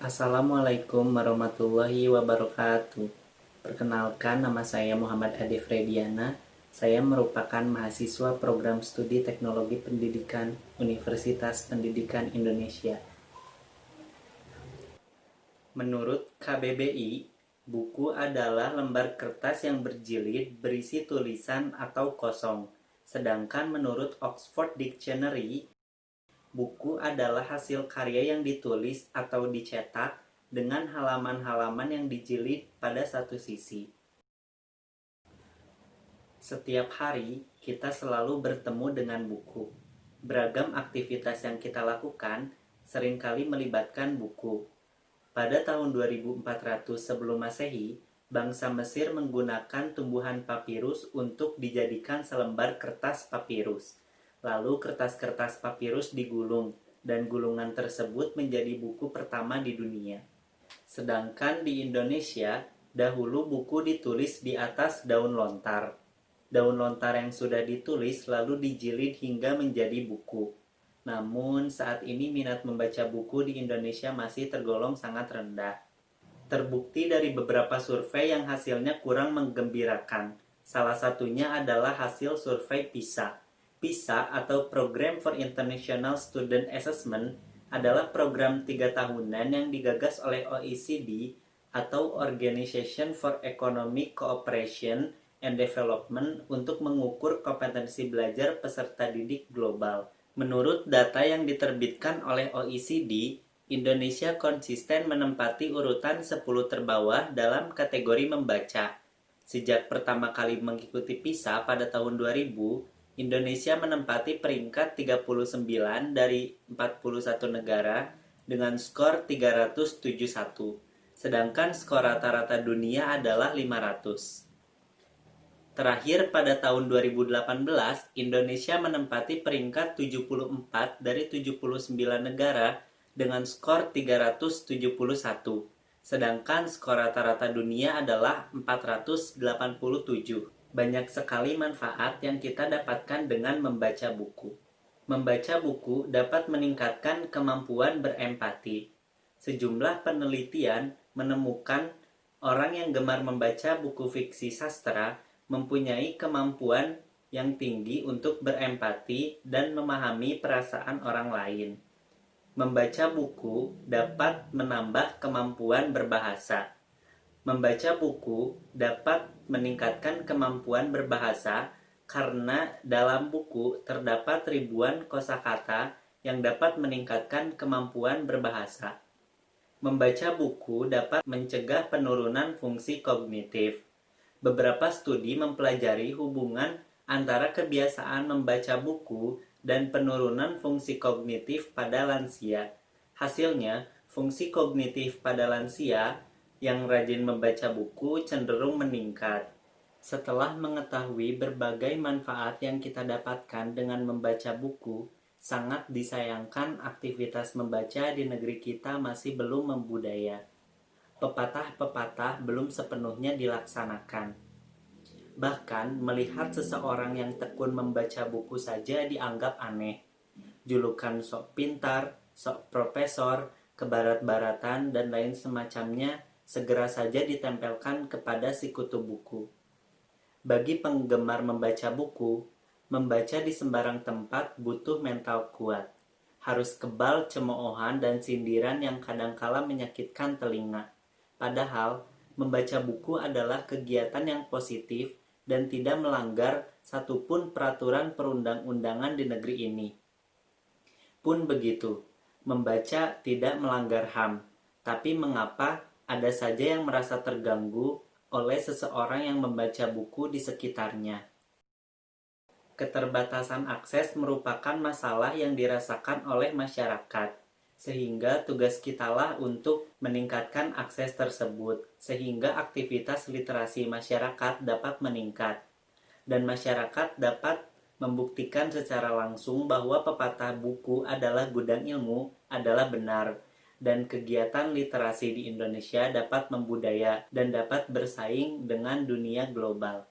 Assalamualaikum warahmatullahi wabarakatuh. Perkenalkan, nama saya Muhammad Ade Frediana. Saya merupakan mahasiswa program studi Teknologi Pendidikan Universitas Pendidikan Indonesia. Menurut KBBI, buku adalah lembar kertas yang berjilid berisi tulisan atau kosong. Sedangkan menurut Oxford Dictionary, buku adalah hasil karya yang ditulis atau dicetak dengan halaman-halaman yang dijilid pada satu sisi. Setiap hari, kita selalu bertemu dengan buku. Beragam aktivitas yang kita lakukan seringkali melibatkan buku. Pada tahun 2400 sebelum Masehi, bangsa Mesir menggunakan tumbuhan papirus untuk dijadikan selembar kertas papirus. Lalu kertas-kertas papirus digulung, dan gulungan tersebut menjadi buku pertama di dunia. Sedangkan di Indonesia, dahulu buku ditulis di atas daun lontar. Daun lontar yang sudah ditulis lalu dijilid hingga menjadi buku. Namun saat ini minat membaca buku di Indonesia masih tergolong sangat rendah. Terbukti dari beberapa survei yang hasilnya kurang menggembirakan. Salah satunya adalah hasil survei PISA. PISA atau Program for International Student Assessment adalah program 3 tahunan yang digagas oleh OECD atau Organization for Economic Cooperation and Development untuk mengukur kompetensi belajar peserta didik global. Menurut data yang diterbitkan oleh OECD, Indonesia konsisten menempati urutan 10 terbawah dalam kategori membaca. Sejak pertama kali mengikuti PISA pada tahun 2000, Indonesia menempati peringkat 39 dari 41 negara dengan skor 371, sedangkan skor rata-rata dunia adalah 500. Terakhir pada tahun 2018, Indonesia menempati peringkat 74 dari 79 negara dengan skor 371, sedangkan skor rata-rata dunia adalah 487. Banyak sekali manfaat yang kita dapatkan dengan membaca buku. Membaca buku dapat meningkatkan kemampuan berempati. Sejumlah penelitian menemukan orang yang gemar membaca buku fiksi sastra mempunyai kemampuan yang tinggi untuk berempati dan memahami perasaan orang lain. Membaca buku dapat menambah kemampuan berbahasa. Membaca buku dapat meningkatkan kemampuan berbahasa karena dalam buku terdapat ribuan kosakata yang dapat meningkatkan kemampuan berbahasa. Membaca buku dapat mencegah penurunan fungsi kognitif. Beberapa studi mempelajari hubungan antara kebiasaan membaca buku dan penurunan fungsi kognitif pada lansia. Hasilnya, fungsi kognitif pada lansia yang rajin membaca buku cenderung meningkat. Setelah mengetahui berbagai manfaat yang kita dapatkan dengan membaca buku, sangat disayangkan aktivitas membaca di negeri kita masih belum membudaya. Pepatah-pepatah belum sepenuhnya dilaksanakan. Bahkan melihat seseorang yang tekun membaca buku saja dianggap aneh. Julukan sok pintar, sok profesor, kebarat-baratan, dan lain semacamnya segera saja ditempelkan kepada si kutu buku. Bagi penggemar membaca buku, membaca di sembarang tempat butuh mental kuat. Harus kebal cemoohan dan sindiran yang kadangkala menyakitkan telinga. Padahal, membaca buku adalah kegiatan yang positif dan tidak melanggar satupun peraturan perundang-undangan di negeri ini. Pun begitu, membaca tidak melanggar HAM, tapi mengapa ada saja yang merasa terganggu oleh seseorang yang membaca buku di sekitarnya. Keterbatasan akses merupakan masalah yang dirasakan oleh masyarakat, sehingga tugas kitalah untuk meningkatkan akses tersebut, sehingga aktivitas literasi masyarakat dapat meningkat, dan masyarakat dapat membuktikan secara langsung bahwa pepatah buku adalah gudang ilmu adalah benar, dan kegiatan literasi di Indonesia dapat membudaya dan dapat bersaing dengan dunia global.